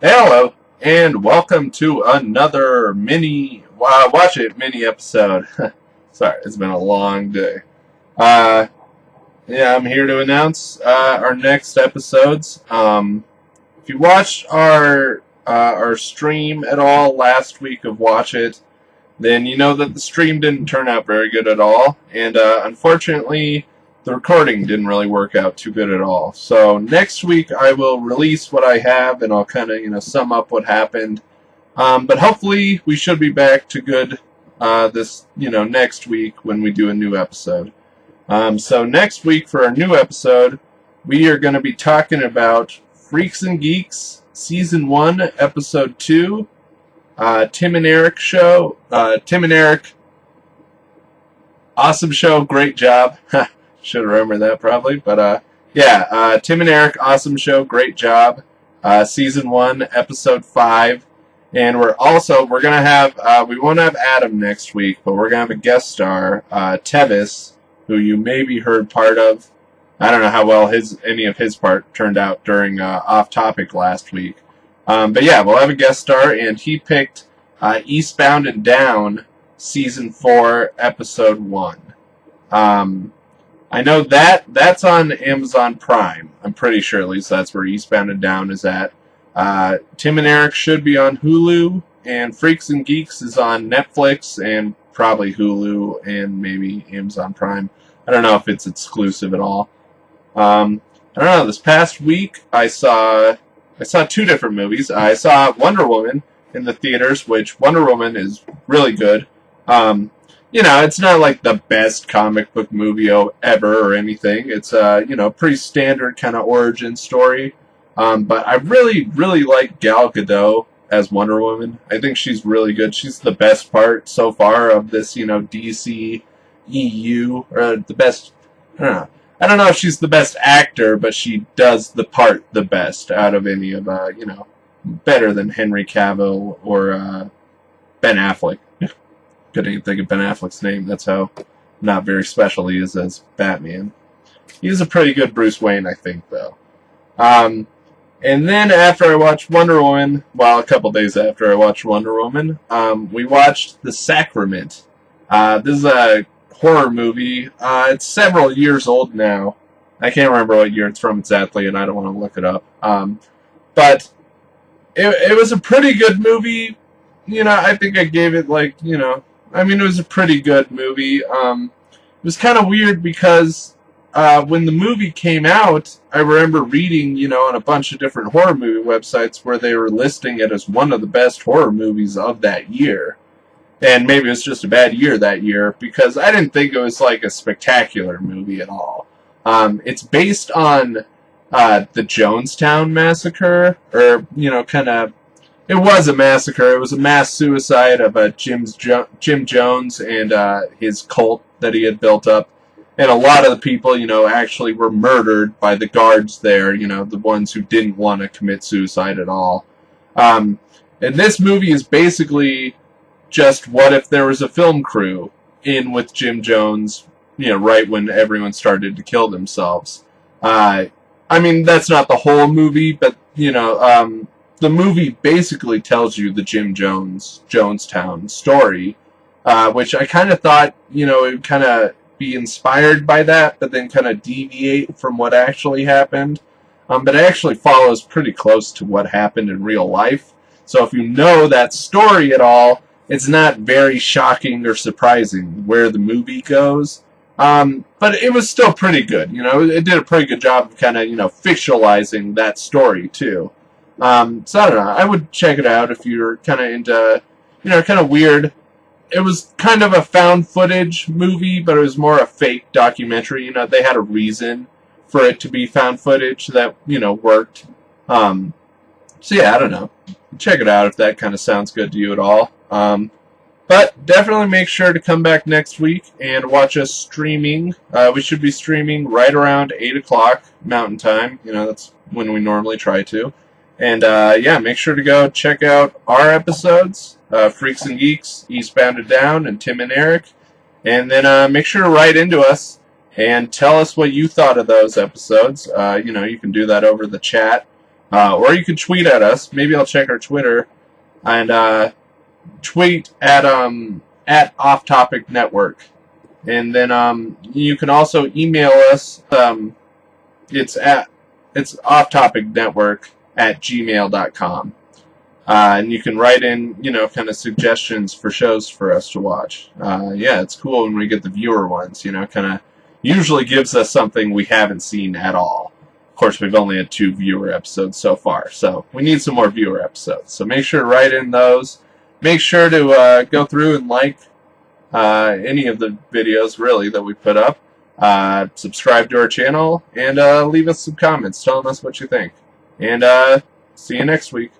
Hello, and welcome to another Watch It mini episode. Sorry, it's been a long day. Uh, I'm here to announce our next episodes. If you watched our stream at all last week of Watch It, then you know that the stream didn't turn out very good at all, and unfortunately, the recording didn't really work out too good at all. So next week I will release what I have, and I'll kind of sum up what happened. But hopefully we should be back to good this next week when we do a new episode. So next week for our new episode, we are going to be talking about Freaks and Geeks Season 1, Episode 2, Tim and Eric show. Tim and Eric, awesome show, great job. Should remember that probably, but Tim and Eric, awesome show, great job. Season 1, Episode 5, and we're gonna have we won't have Adam next week, but we're gonna have a guest star, Tevis, who you maybe heard part of. I don't know how well any of his part turned out during Off Topic last week, but yeah, we'll have a guest star, and he picked Eastbound and Down, Season 4, Episode 1. I know that's on Amazon Prime. I'm pretty sure at least that's where Eastbound and Down is at. Tim and Eric should be on Hulu, and Freaks and Geeks is on Netflix and probably Hulu and maybe Amazon Prime. I don't know if it's exclusive at all. I don't know. This past week I saw two different movies. I saw Wonder Woman in the theaters, which Wonder Woman is really good. It's not like the best comic book movie ever or anything. It's pretty standard kind of origin story. But I really, really like Gal Gadot as Wonder Woman. I think she's really good. She's the best part so far of this, DC EU, or the best. I don't know if she's the best actor, but she does the part the best out of any of better than Henry Cavill or Ben Affleck. Couldn't even think of Ben Affleck's name. That's how not very special he is as Batman. He's a pretty good Bruce Wayne, I think, though. And then after I watched Wonder Woman, a couple days after I watched Wonder Woman, we watched The Sacrament. This is a horror movie. It's several years old now. I can't remember what year it's from exactly, and I don't want to look it up. But it was a pretty good movie. I think I gave it it was a pretty good movie. It was kind of weird because when the movie came out, I remember reading, on a bunch of different horror movie websites where they were listing it as one of the best horror movies of that year. And maybe it was just a bad year that year because I didn't think it was like a spectacular movie at all. It's based on the Jonestown Massacre, or, it was a massacre. It was a mass suicide of Jim Jones and his cult that he had built up. And a lot of the people, actually were murdered by the guards there, the ones who didn't want to commit suicide at all. And this movie is basically just what if there was a film crew in with Jim Jones, right when everyone started to kill themselves. That's not the whole movie, but, the movie basically tells you the Jim Jonestown story, which I kind of thought, it would kind of be inspired by that, but then kind of deviate from what actually happened. But it actually follows pretty close to what happened in real life. So if you know that story at all, it's not very shocking or surprising where the movie goes. But it was still pretty good. It did a pretty good job of kind of, fictionalizing that story too. So I don't know. I would check it out if you're kind of into, kind of weird. It was kind of a found footage movie, but it was more a fake documentary. They had a reason for it to be found footage that, worked. So yeah, I don't know. Check it out if that kind of sounds good to you at all. But definitely make sure to come back next week and watch us streaming. We should be streaming right around 8 o'clock Mountain Time. That's when we normally try to. And, make sure to go check out our episodes, Freaks and Geeks, Eastbound and Down, and Tim and Eric. And then make sure to write into us and tell us what you thought of those episodes. You can do that over the chat. Or you can tweet at us. Maybe I'll check our Twitter and tweet at Off Topic Network. And then you can also email us. It's offtopicnetwork@gmail.com. And you can write in, kind of suggestions for shows for us to watch. Yeah, it's cool when we get the viewer ones, kind of usually gives us something we haven't seen at all. Of course, we've only had 2 viewer episodes so far, so we need some more viewer episodes. So make sure to write in those. Make sure to go through and like any of the videos, really, that we put up. Subscribe to our channel, and leave us some comments telling us what you think. And see you next week.